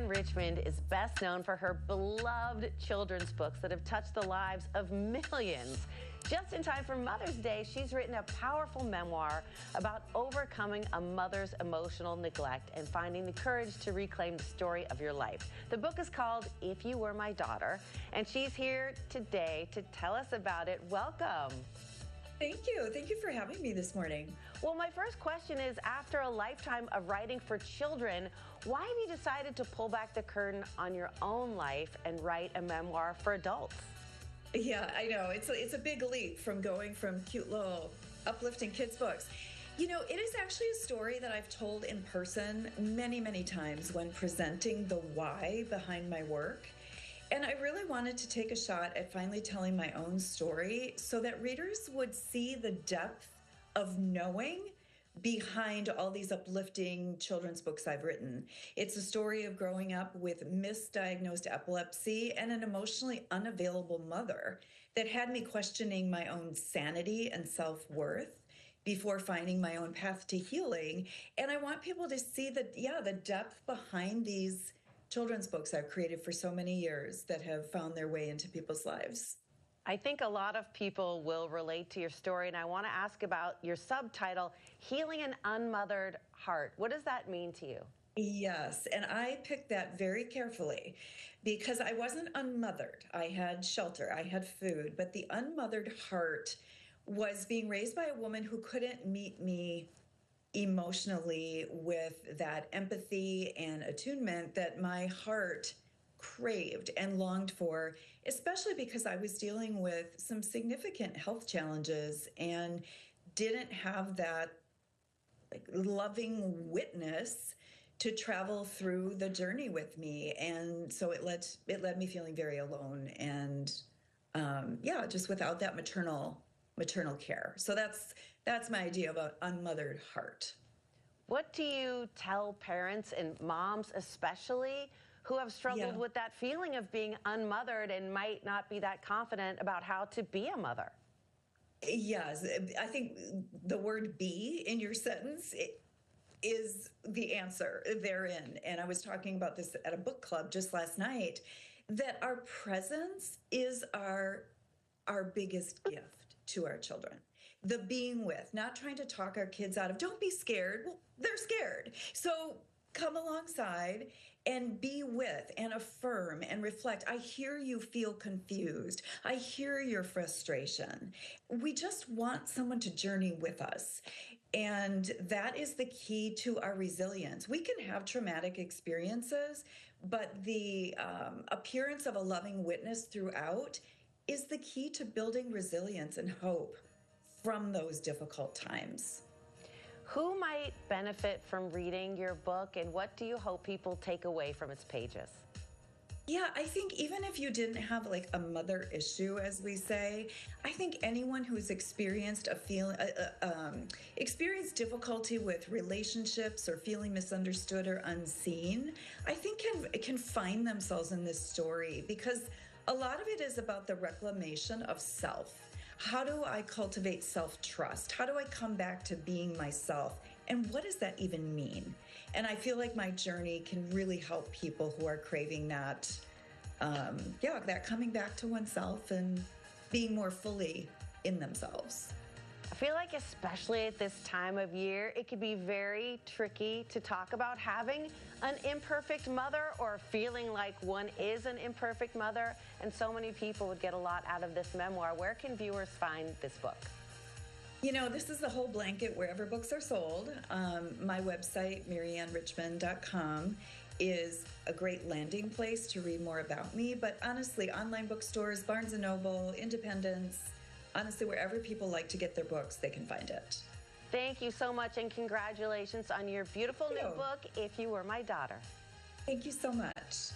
Marianne Richmond is best known for her beloved children's books that have touched the lives of millions. Just in time for Mother's Day, she's written a powerful memoir about overcoming a mother's emotional neglect and finding the courage to reclaim the story of your life. The book is called If You Were My Daughter, and she's here today to tell us about it. Welcome. Thank you. Thank you for having me this morning. Well, my first question is, after a lifetime of writing for children, why have you decided to pull back the curtain on your own life and write a memoir for adults? Yeah, I know. It's a big leap from going from cute little uplifting kids' books. You know, it is actually a story that I've told in person many, many times when presenting the why behind my work. And I really wanted to take a shot at finally telling my own story so that readers would see the depth of knowing behind all these uplifting children's books I've written. It's a story of growing up with misdiagnosed epilepsy and an emotionally unavailable mother that had me questioning my own sanity and self-worth before finding my own path to healing. And I want people to see the depth behind these children's books I've created for so many years that have found their way into people's lives. I think a lot of people will relate to your story, and I want to ask about your subtitle, Healing an Unmothered Heart. What does that mean to you? Yes, and I picked that very carefully because I wasn't unmothered. I had shelter, I had food, but the unmothered heart was being raised by a woman who couldn't meet me emotionally with that empathy and attunement that my heart craved and longed for, especially because I was dealing with some significant health challenges and didn't have that loving witness to travel through the journey with me. And so it led me feeling very alone and just without that maternal care. So that's my idea about unmothered heart. What do you tell parents and moms especially who have struggled with that feeling of being unmothered and might not be that confident about how to be a mother? Yes, I think the word be in your sentence is the answer therein. And I was talking about this at a book club just last night, that our presence is our biggest gift to our children. The being with, not trying to talk our kids out of, don't be scared. Well, they're scared. So come alongside and be with and affirm and reflect. I hear you feel confused. I hear your frustration. We just want someone to journey with us. And that is the key to our resilience. We can have traumatic experiences, but the appearance of a loving witness throughout is the key to building resilience and hope from those difficult times. Who might benefit from reading your book, and what do you hope people take away from its pages? Yeah, I think even if you didn't have like a mother issue, as we say, I think anyone who's experienced experienced difficulty with relationships or feeling misunderstood or unseen, I think can find themselves in this story, because a lot of it is about the reclamation of self. How do I cultivate self-trust? How do I come back to being myself? And what does that even mean? And I feel like my journey can really help people who are craving that, that coming back to oneself and being more fully in themselves. I feel like especially at this time of year, it can be very tricky to talk about having an imperfect mother or feeling like one is an imperfect mother. And so many people would get a lot out of this memoir. Where can viewers find this book? You know, this is the whole blanket wherever books are sold. My website, mariannerichmond.com, is a great landing place to read more about me. But honestly, online bookstores, Barnes & Noble, Independence, honestly, wherever people like to get their books, they can find it. Thank you so much, and congratulations on your beautiful new book, If You Were My Daughter. Thank you so much.